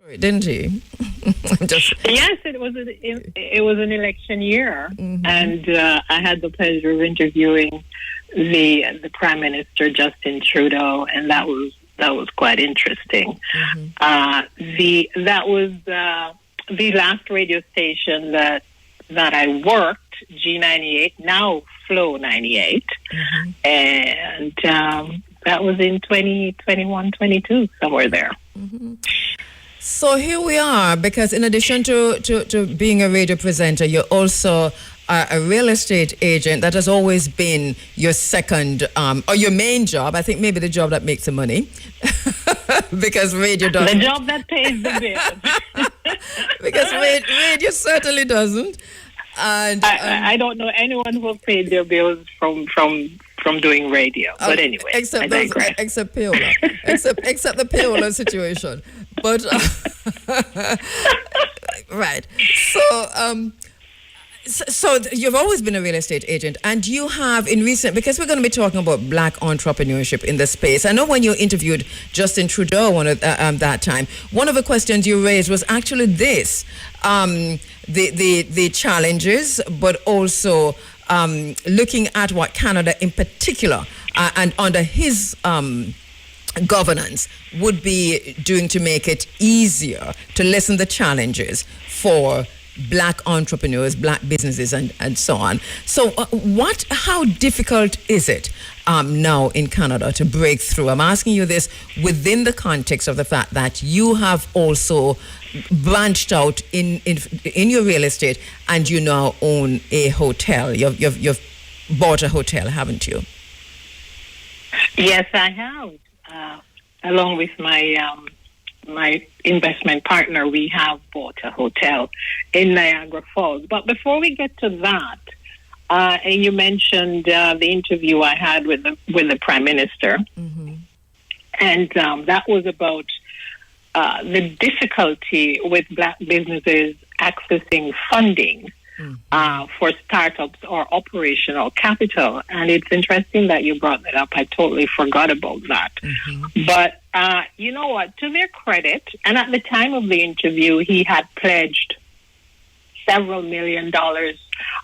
Didn't he? Just Yes, it was an election year, and I had the pleasure of interviewing the Prime Minister Justin Trudeau, and that was quite interesting. That was the last radio station that I worked, G98, now Flow 98, and that was in 2021, 22, somewhere there. So here we are, because in addition to being a radio presenter, you're also a real estate agent. That has always been your second or your main job. I think maybe the job that makes the money, because radio doesn't. The job that pays the bills. Because radio certainly doesn't. And I don't know anyone who has paid their bills from doing radio. But anyway, except Paola, except the Paola situation. But right. So you've always been a real estate agent, and you have in recent, because we're going to be talking about black entrepreneurship in the space. I know when you interviewed Justin Trudeau that time, one of the questions you raised was actually this: the challenges, but also looking at what Canada in particular and under his governance would be doing to make it easier to lessen the challenges for black entrepreneurs, black businesses, and so on. So how difficult is it now in Canada to break through? I'm asking you this within the context of the fact that you have also branched out in your real estate, and you now own a hotel. You've bought a hotel, haven't you? Yes, I have. Along with my investment partner, we have bought a hotel in Niagara Falls. But before we get to that, and you mentioned the interview I had with the Prime Minister, and that was about the difficulty with black businesses accessing funding for startups or operational capital. And it's interesting that you brought that up. I totally forgot about that. But you know what? To their credit, and at the time of the interview, he had pledged several $1 million.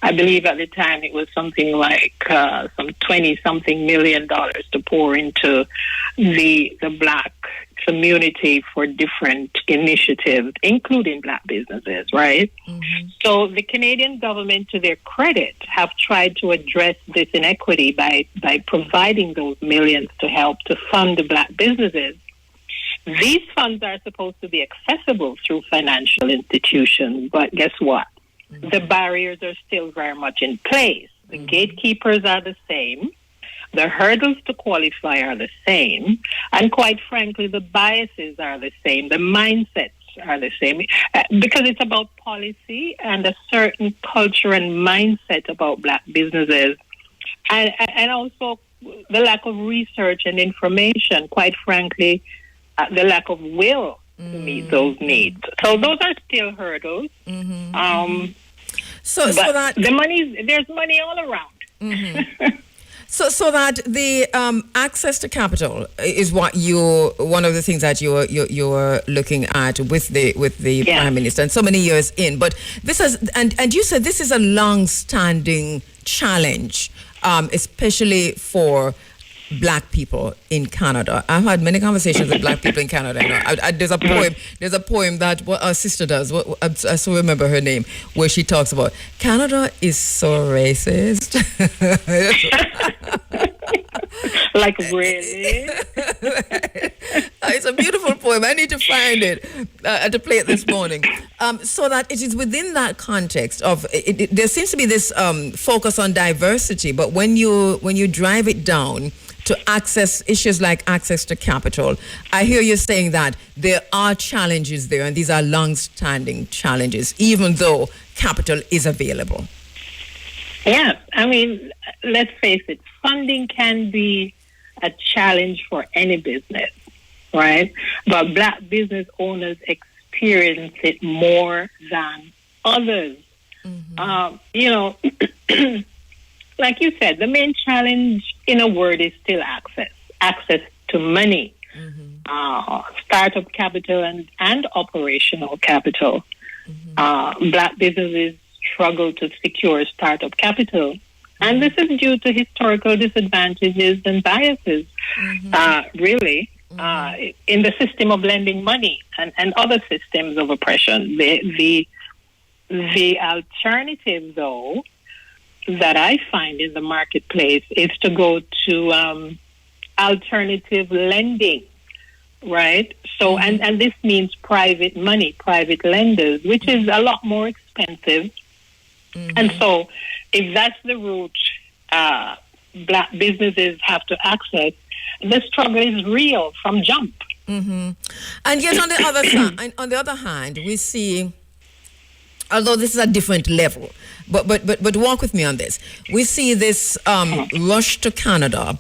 I believe at the time it was something like some 20-something million dollars to pour into the black community for different initiatives, including black businesses, right? So the Canadian government, to their credit, have tried to address this inequity by providing those millions to help to fund the black businesses. These funds are supposed to be accessible through financial institutions, but guess what? The barriers are still very much in place. The gatekeepers are the same. The hurdles to qualify are the same. And quite frankly, the biases are the same. The mindsets are the same. Because it's about policy and a certain culture and mindset about black businesses. And also the lack of research and information, quite frankly, the lack of will to meet those needs. So those are still hurdles. So that there's money all around. So that the access to capital is one of the things that you're looking at with the Prime Minister, and so many years in. But this is and you said this is a long-standing challenge, especially for black people in Canada. I've had many conversations with black people in Canada. There's a poem that what our sister does. I still remember her name, where she talks about Canada is so racist. Like, really? It's a beautiful poem. I need to find it to play it this morning. So that it is within that context of there seems to be this focus on diversity, but when you drive it down to access issues like access to capital, I hear you saying that there are challenges there, and these are long-standing challenges, even though capital is available. Yeah, I mean, let's face it, funding can be a challenge for any business, right? But black business owners experience it more than others. Like you said, the main challenge, in a word, is still access to money. startup capital and operational capital. Black businesses struggle to secure startup capital. And this is due to historical disadvantages and biases, really, in the system of lending money and other systems of oppression. The alternative, though, that I find in the marketplace is to go to alternative lending, right? So, and this means private money, private lenders, which is a lot more expensive. And so, if that's the route black businesses have to access, the struggle is real from jump. And yet, on the other side, on the other hand, we see, although this is a different level, but walk with me on this. We see this rush to Canada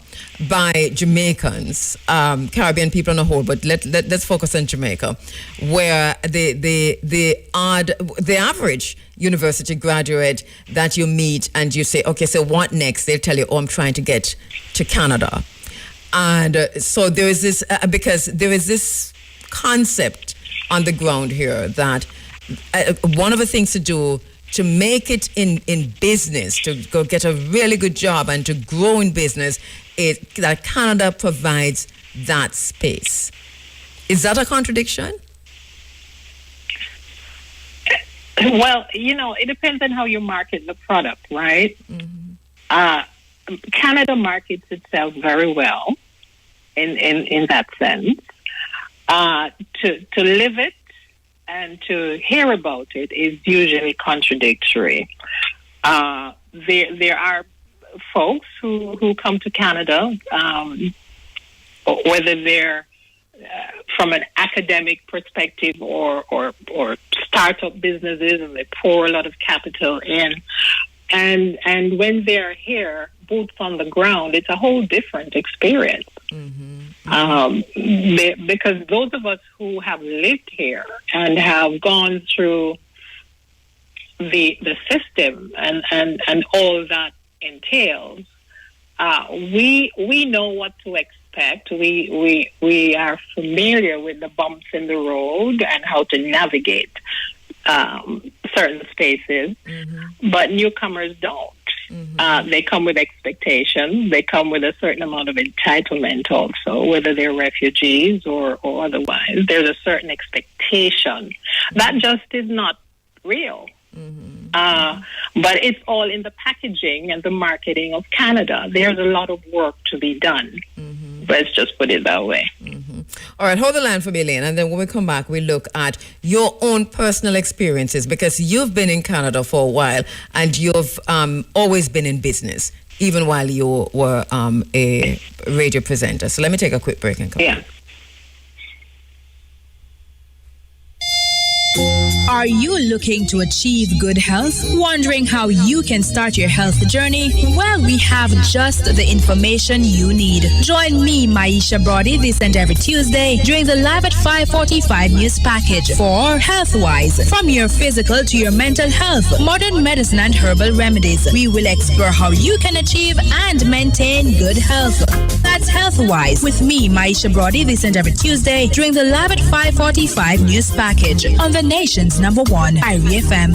by Jamaicans, Caribbean people on the whole, but let's focus on Jamaica, where the average university graduate that you meet and you say, okay, so what next? They'll tell you, oh, I'm trying to get to Canada. And so there is this, because there is this concept on the ground here that one of the things to do to make it in business, to go get a really good job and to grow in business, is that Canada provides that space. Is that a contradiction? Well, it depends on how you market the product, right? Canada markets itself very well in that sense. To live it and to hear about it is usually contradictory. There are folks who come to Canada, whether they're from an academic perspective or startup businesses, and they pour a lot of capital in. And when they're here, boots on the ground, it's a whole different experience. Because those of us who have lived here and have gone through the system and all that entails, we know what to expect. We are familiar with the bumps in the road and how to navigate certain spaces, but newcomers don't. They come with expectations. They come with a certain amount of entitlement also, whether they're refugees or otherwise. There's a certain expectation. That just is not real. But it's all in the packaging and the marketing of Canada. There's a lot of work to be done. Let's just put it that way. All right, hold the line for me, Elaine, and then when we come back, we look at your own personal experiences, because you've been in Canada for a while and you've always been in business, even while you were a radio presenter. So let me take a quick break and come back. Are you looking to achieve good health? Wondering how you can start your health journey? Well, we have just the information you need. Join me, Maisha Brody, this and every Tuesday during the Live at 5:45 news package for Healthwise. From your physical to your mental health, modern medicine and herbal remedies. We will explore how you can achieve and maintain good health. That's Healthwise with me, Maisha Brody, this and every Tuesday during the Live at 5:45 news package on the nation's number one, IRIE FM.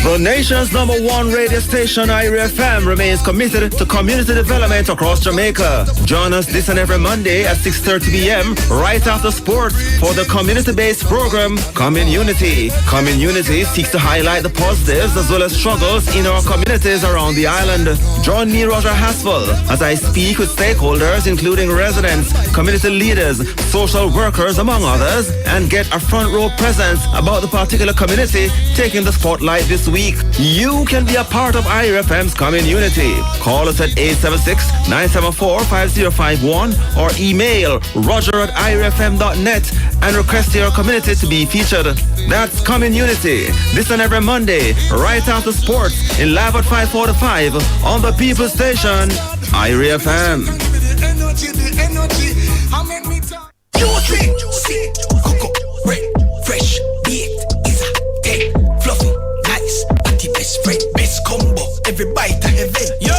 The nation's number one radio station, IRIE FM, remains committed to community development across Jamaica. Join us this and every Monday at 6:30 p.m. right after sports for the community-based program Community. Community seeks to highlight the positives as well as struggles in our communities around the island. Join me, Roger Haspel, as I speak with stakeholders including residents, community leaders, social workers, among others, and get a front row presence about the particular community taking the spotlight this week. You can be a part of IRFM's Community. Call us at 876-974-5051 or email roger@irfm.net and request your community to be featured. That's Community. This and every Monday, right after sports in Live at 5:45 on the People Station, IRFM. Fresh, baked, is a tech, fluffy, nice, at the best spread, best combo, every bite a heaven. Yo,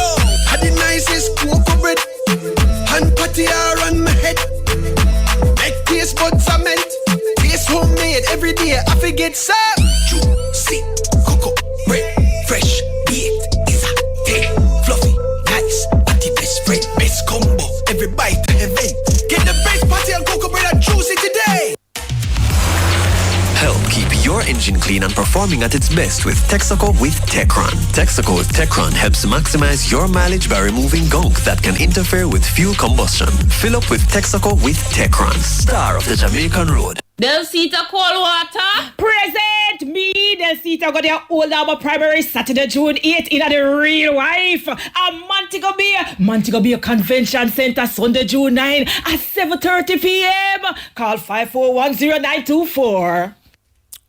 had the nice It's up. Juicy, cocoa, bread, fresh, baked, is a day. Fluffy, nice, at the best bread, best combo. Every bite, event. Get the best patty and cocoa bread and juicy today. Help keep your engine clean and performing at its best with Texaco with Techron. Texaco with Techron helps maximize your mileage by removing gunk that can interfere with fuel combustion. Fill up with Texaco with Techron, star of the Jamaican road. Del Cita cold water. Present me, Del Cita got their old Albert Primary Saturday, June 8th in the real wife. A Montego Bay Convention Center Sunday, June 9 at 7:30 p.m. Call 5410924.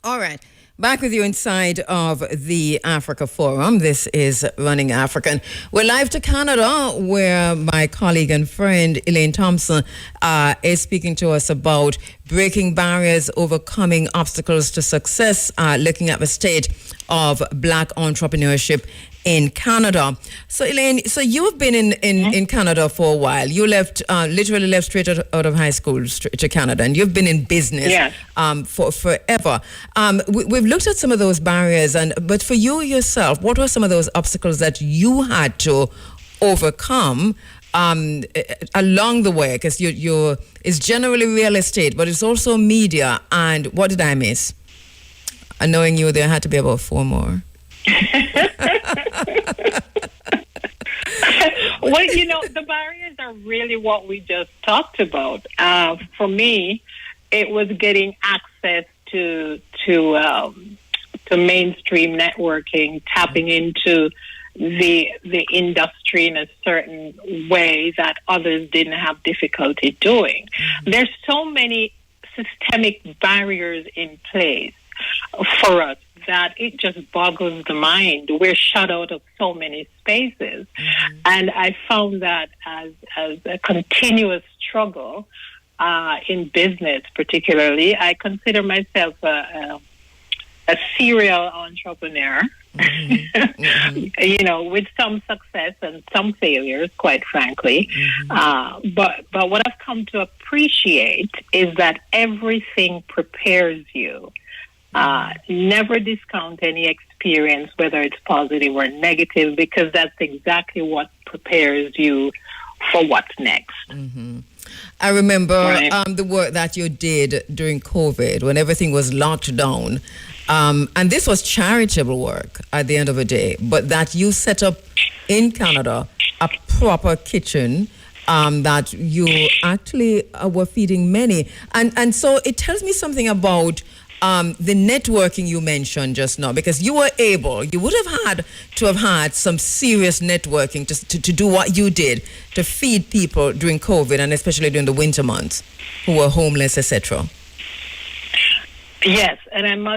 All right. Back with you inside of the Africa Forum. This is Running African. We're live to Canada, where my colleague and friend Elaine Thompson is speaking to us about breaking barriers, overcoming obstacles to success, looking at the state of Black entrepreneurship in Canada. So Elaine, so you've been in Canada for a while. You literally left straight out of high school straight to Canada, and you've been in business for forever. We've looked at some of those barriers, but for you yourself, what were some of those obstacles that you had to overcome along the way? Because it's generally real estate, but it's also media. And what did I miss? And knowing you, there had to be about 4 more. Well, the barriers are really what we just talked about. For me, it was getting access to mainstream networking, tapping into the industry in a certain way that others didn't have difficulty doing. Mm-hmm. There's so many systemic barriers in place for us that it just boggles the mind. We're shut out of so many spaces. Mm-hmm. And I found that as a continuous struggle in business particularly. I consider myself a serial entrepreneur, mm-hmm. With some success and some failures, quite frankly. Mm-hmm. But what I've come to appreciate is that everything prepares you. Never discount any experience, whether it's positive or negative, because that's exactly what prepares you for what's next. Mm-hmm. I remember the work that you did during COVID when everything was locked down. And this was charitable work at the end of the day, but that you set up in Canada a proper kitchen that you actually were feeding many. And so it tells me something about the networking you mentioned just now, because you would have had to have had some serious networking to do what you did, to feed people during COVID and especially during the winter months who were homeless, etc. Yes, and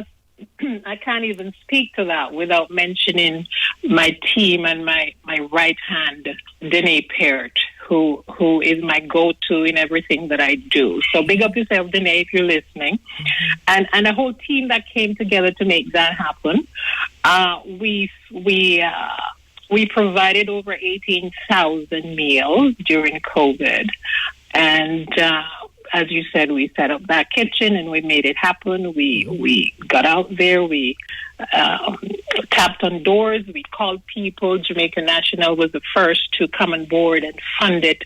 I can't even speak to that without mentioning my team and my right hand, Danae Peart, who is my go-to in everything that I do. So big up yourself, Danae, if you're listening. Mm-hmm. And a whole team that came together to make that happen. We provided over 18,000 meals during COVID. And as you said, we set up that kitchen and we made it happen. We got out there. We tapped on doors. We called people. Jamaica National was the first to come on board and fund it.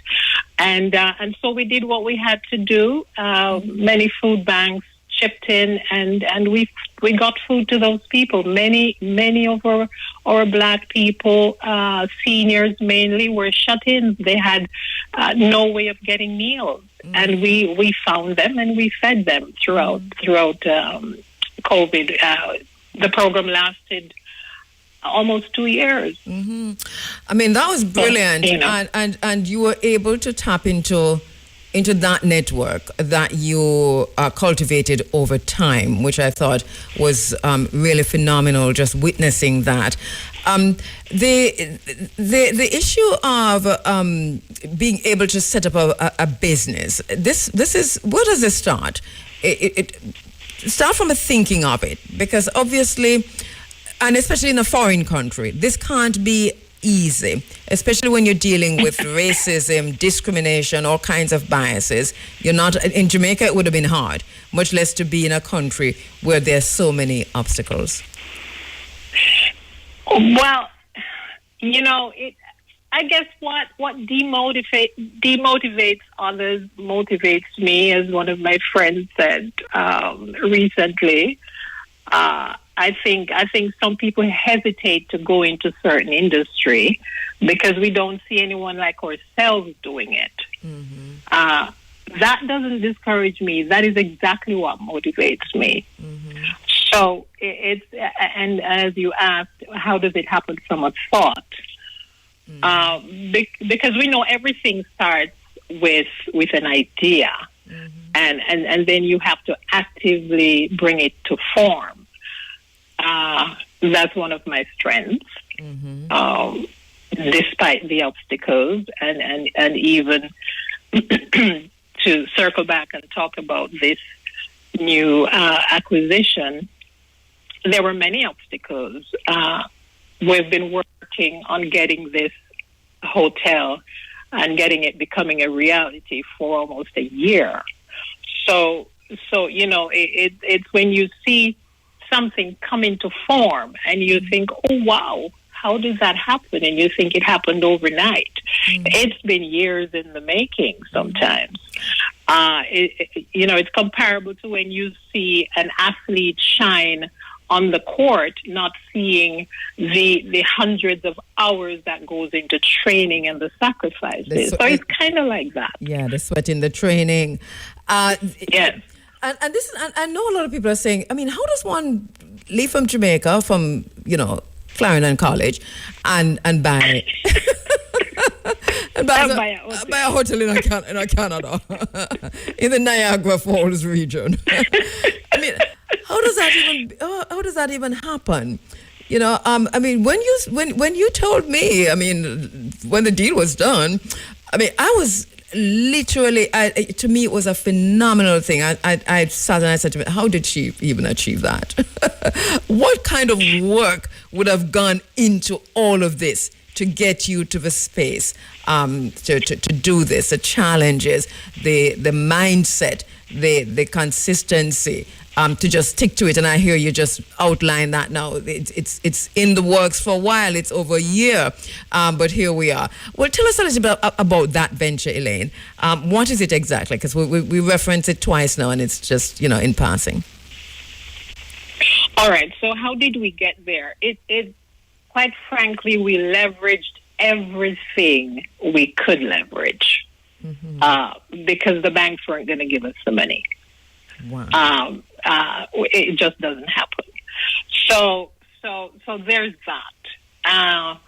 And so we did what we had to do. Many food banks chipped in, and we got food to those people. Many of our Black people, seniors mainly, were shut in. They had no way of getting meals. Mm-hmm. And we found them and we fed them throughout COVID. The program lasted almost 2 years. Mm-hmm. I mean, that was brilliant. And you were able to tap into that network that you cultivated over time, which I thought was really phenomenal, just witnessing that. The issue of being able to set up a business, this is, where does this start? It start from a thinking of it, because obviously, and especially in a foreign country, this can't be easy, especially when you're dealing with racism, discrimination, all kinds of biases. You're not in Jamaica. It would have been hard, much less to be in a country where there's so many obstacles. Well, I guess what demotivates others motivates me, as one of my friends said recently. I think some people hesitate to go into certain industry because we don't see anyone like ourselves doing it. Mm-hmm. That doesn't discourage me. That is exactly what motivates me. Mm-hmm. So it's, and as you asked, how does it happen from a thought? Mm-hmm. Because we know everything starts with an idea, mm-hmm. and then you have to actively bring it to form. That's one of my strengths, mm-hmm. Despite the obstacles, and even to circle back and talk about this new acquisition, there were many obstacles. We've been working on getting this hotel and getting it becoming a reality for almost a year. So it's when you see something come into form and you think, oh, wow, how did that happen? And you think it happened overnight. Mm-hmm. It's been years in the making sometimes. It's comparable to when you see an athlete shine on the court, not seeing the hundreds of hours that goes into training and the sacrifices. So it's kind of like that. Yeah, the sweat in the training. Yes. And this is, I know a lot of people are saying, I mean, how does one leave from Jamaica, from, Clarendon College, and buy buy a hotel in Canada, in the Niagara Falls region? I mean, how does that even happen? I mean, when you told me, I mean, when the deal was done, I mean, I was literally, to me, it was a phenomenal thing. I sat and I said to me, how did she even achieve that? What kind of work would have gone into all of this to get you to the space, to do this, the challenges, the mindset, the consistency, to just stick to it. And I hear you just outline that now. It's in the works for a while. It's over a year, but here we are. Well, tell us a little bit about that venture, Elaine. What is it exactly? Because we reference it twice now, and it's just, in passing. All right. So how did we get there? It quite frankly, we leveraged everything we could leverage, mm-hmm. Because the banks weren't going to give us the money. Wow. It just doesn't happen. So there's that.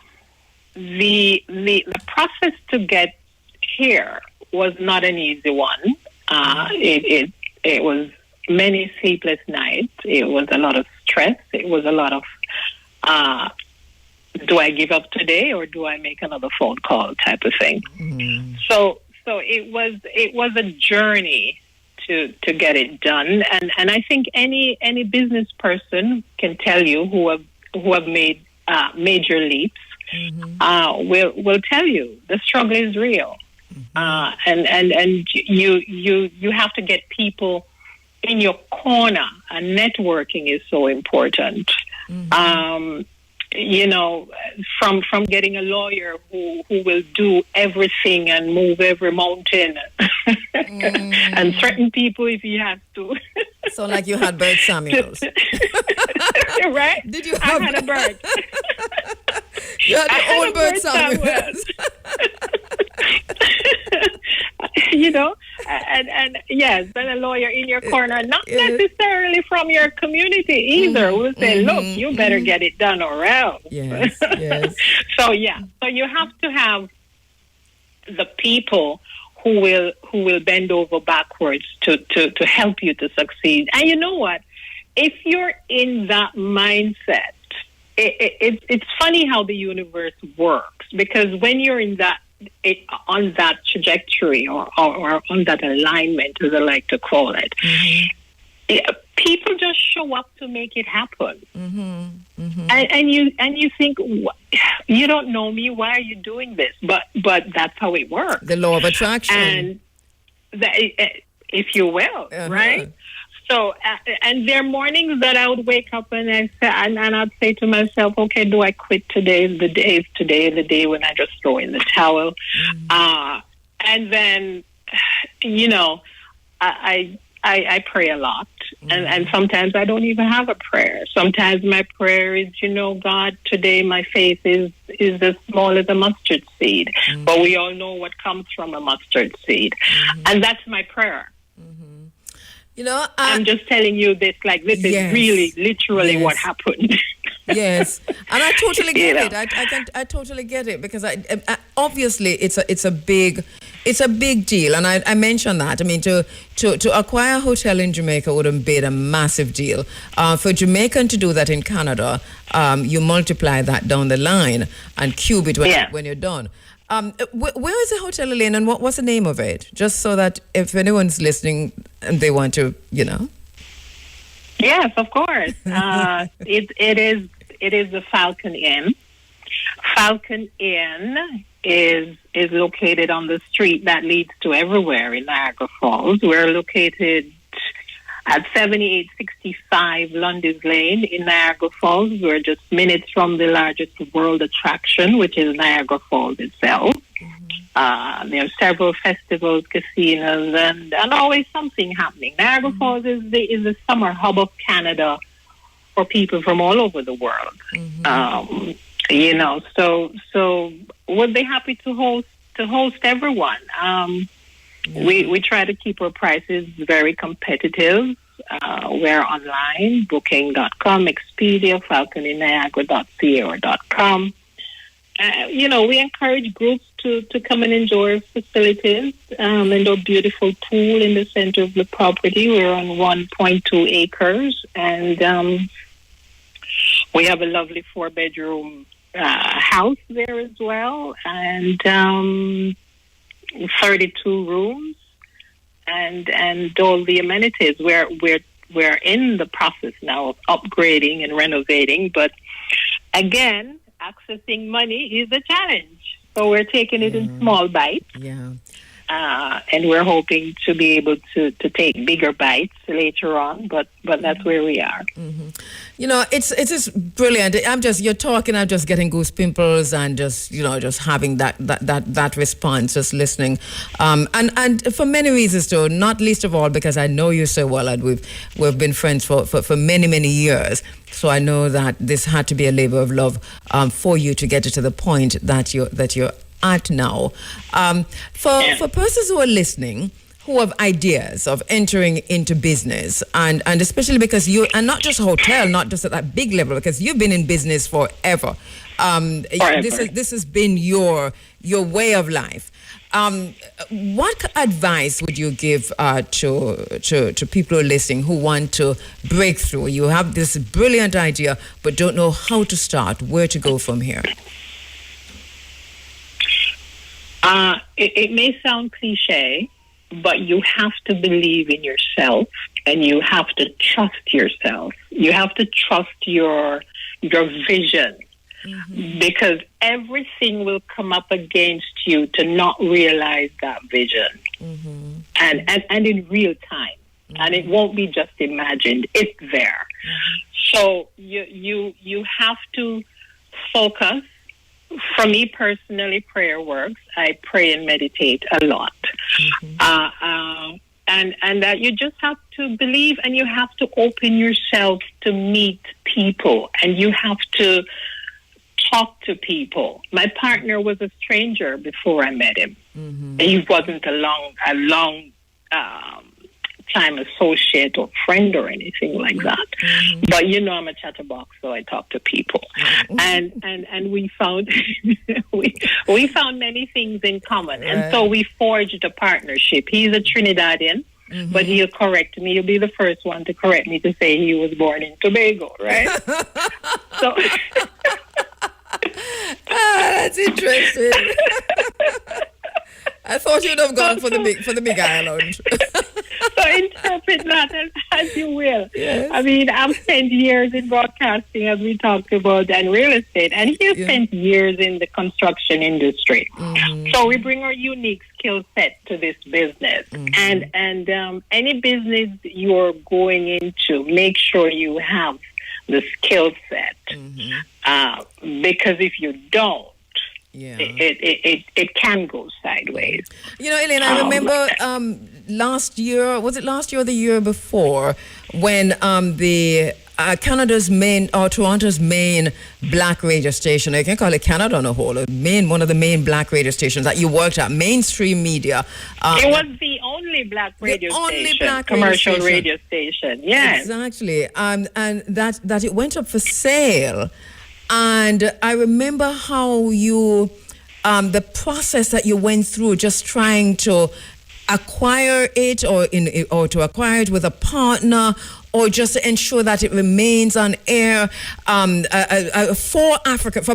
The process to get here was not an easy one. It was many sleepless nights. It was a lot of stress. It was a lot of do I give up today or do I make another phone call type of thing. Mm. So it was a journey to get it done, and I think any business person can tell you who have made major leaps, mm-hmm. will tell you the struggle is real, mm-hmm. And you have to get people in your corner, and networking is so important. Mm-hmm. From getting a lawyer who will do everything and move every mountain and threaten people if he has to. So like you had Bert Samuels. Right? Did you have... I had a Bert. You had your own Bert Samuels. And yes, then a lawyer in your corner, not necessarily from your community either, will say, look, you better get it done or else. Yes. So you have to have the people who will bend over backwards to help you to succeed. And you know what? If you're in that mindset, it's funny how the universe works, because when you're in that, on that trajectory or on that alignment, as I like to call it, people just show up to make it happen. And you think, you don't know me, why are you doing this? But that's how it works. The law of attraction. And if you will, right? So, and there are mornings that I would wake up and I'd say to myself, okay, do I quit today? The day when I just throw in the towel. And then, I pray a lot. And sometimes I don't even have a prayer. Sometimes my prayer is, God, today my faith is as small as a mustard seed. But we all know what comes from a mustard seed. And that's my prayer. I'm just telling you this, this is really literally what happened. Yes, and I totally get it. I totally get it, because I obviously it's a big deal, and I mentioned that. I mean, to acquire a hotel in Jamaica would have been a massive deal. For Jamaican to do that in Canada, you multiply that down the line and cube it when you're done. Where is the hotel, Elaine, and what's the name of it? Just so that if anyone's listening and they want to, Yes, of course. It is the Falcon Inn. Falcon Inn is located on the street that leads to everywhere in Niagara Falls. We're located at 7865 Lundy's Lane in Niagara Falls. We're just minutes from the largest world attraction, which is Niagara Falls itself. There are several festivals, casinos, and always something happening. Niagara Falls is the summer hub of Canada for people from all over the world. So we'll be happy to host everyone. We try to keep our prices very competitive. We're online, booking.com, Expedia, falconinniagara.ca or .com. We encourage groups to come and enjoy our facilities and our beautiful pool in the center of the property. We're on 1.2 acres, and we have a lovely 4-bedroom house there as well, and 32 rooms, and all the amenities. We're in the process now of upgrading and renovating, but again, accessing money is a challenge. So we're taking it in small bites. And we're hoping to be able to take bigger bites later on, but that's where we are. It's just brilliant. You're talking, I'm just getting goose pimples and just having that response, just listening. And for many reasons too, not least of all because I know you so well, and we've been friends for many, many years. So I know that this had to be a labor of love for you to get it to the point that you're at now. For persons who are listening, who have ideas of entering into business, and especially because you, and not just hotel, not just at that big level, because you've been in business forever. This has been your way of life. What advice would you give to people who are listening who want to break through? You have this brilliant idea, but don't know how to start, where to go from here. It may sound cliche, but you have to believe in yourself, and you have to trust yourself. You have to trust your vision, because everything will come up against you to not realize that vision, and in real time, and it won't be just imagined. It's there. So you have to focus. For me personally, prayer works. I pray and meditate a lot. And that you just have to believe, and you have to open yourself to meet people, and you have to talk to people. My partner was a stranger before I met him. He wasn't a long time associate or friend or anything like that. But I'm a chatterbox, so I talk to people. And we found we found many things in common. And so we forged a partnership. He's a Trinidadian, but he'll correct me. He'll be the first one to correct me to say he was born in Tobago, right? So that's interesting. I thought you'd have gone for the big island. So interpret that As you will. Yes. I mean, I've spent years in broadcasting, as we talked about, and real estate, and he has spent years in the construction industry. So we bring our unique skill set to this business. And any business you're going into, make sure you have the skill set. Because if you don't, it can go sideways. You know, Elaine, I remember last year, was it last year or the year before, when the Canada's main, or Toronto's main black radio station, I can call it Canada on a whole, one of the main black radio stations that you worked at, mainstream media. It was the only black radio station, commercial radio station. Yes. Exactly. And that it went up for sale. And I remember how you, the process that you went through, just trying to acquire it, or to acquire it with a partner, or just to ensure that it remains on air for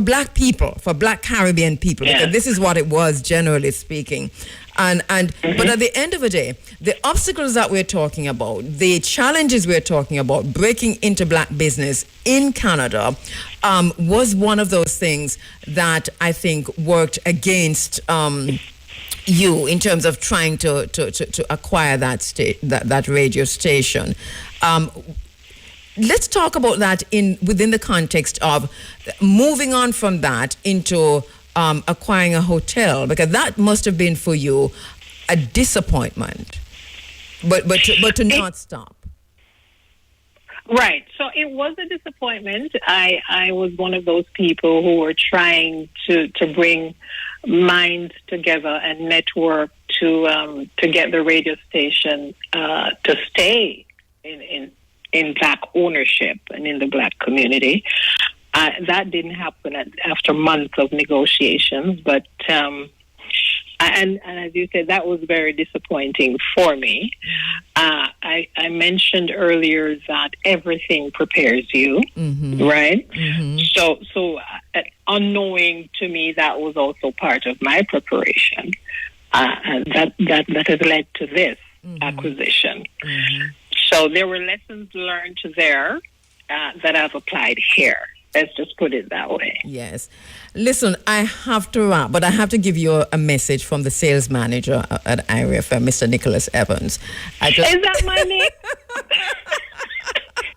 black people, for black Caribbean people, because this is what it was, generally speaking. But at the end of the day, the obstacles that we're talking about, the challenges we're talking about, breaking into black business in Canada, was one of those things that I think worked against you in terms of trying to acquire that radio station. Let's talk about that within the context of moving on from that into acquiring a hotel, because that must have been for you a disappointment, but to not stop. Right. So it was a disappointment. I was one of those people who were trying to bring minds together and network to get the radio station to stay in black ownership and in the black community. That didn't happen after months of negotiations, but and as you said, that was very disappointing for me. I mentioned earlier that everything prepares you, right? So unknowing to me, that was also part of my preparation, and that has led to this acquisition. So there were lessons learned there that I've applied here. Let's just put it that way. Yes. Listen, I have to wrap, but I have to give you a message from the sales manager at IRFM, Mr. Nicholas Evans. Is that my Nick?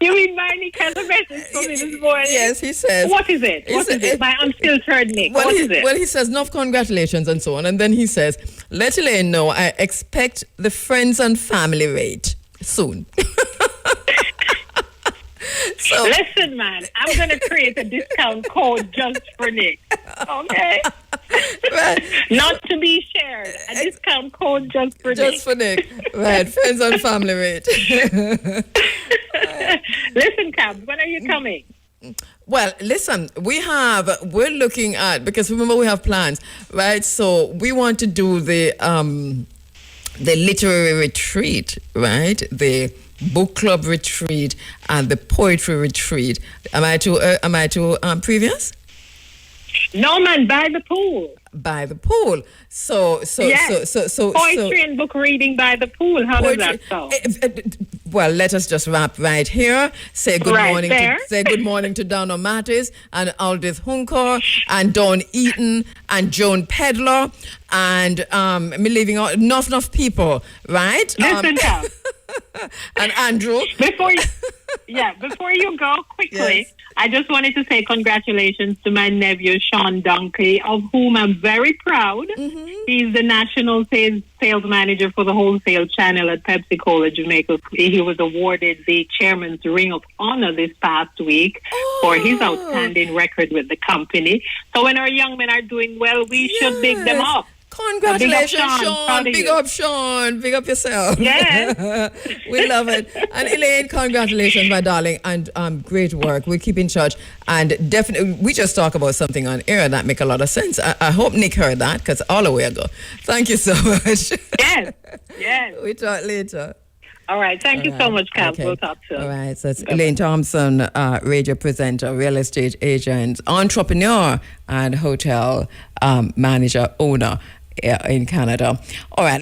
You mean my Nick has a message for me this morning? Yes, he says. What is it? What is it? My unfiltered Nick. What is it? Well, he says, enough congratulations and so on. And then he says, let Elaine know I expect the friends and family rate soon. So, listen, man, I'm going to create a discount code just for Nick. Okay? Right. Not to be shared. A discount code just for Nick. Just for Nick. Right. Friends and family rate. Listen, Cab, when are you coming? Well, listen, we're looking at, because remember we have plans, right? So we want to do the literary retreat, right? The book club retreat and the poetry retreat. Am I too previous? No, man, by the pool. By the pool. So poetry and book reading by the pool. How does that sound? Well, let us just wrap right here. Say good morning to Donna Mattis and Aldith Hunkor and Dawn Eaton and Joan Pedler and me leaving out enough people, right? Listen now. And Andrew. Before you go quickly, yes. I just wanted to say congratulations to my nephew, Sean Dunkley, of whom I'm very proud. He's the national sales manager for the wholesale channel at Pepsi Cola, Jamaica. He was awarded the chairman's ring of honor this past week for his outstanding record with the company. So when our young men are doing well, we should big them up. Congratulations, Sean. Big up, Sean. Big up yourself. Yes. We love it. And Elaine, congratulations, my darling. And great work. We'll keep in touch. And definitely, we just talk about something on air that make a lot of sense. I hope Nick heard that, because all the way ago. Thank you so much. Yes. We talk later. All right. Thank you so much, Cam. Okay. We'll talk soon. All right. So it's Elaine Thompson, radio presenter, real estate agent, entrepreneur, and hotel manager, owner in Canada. All right.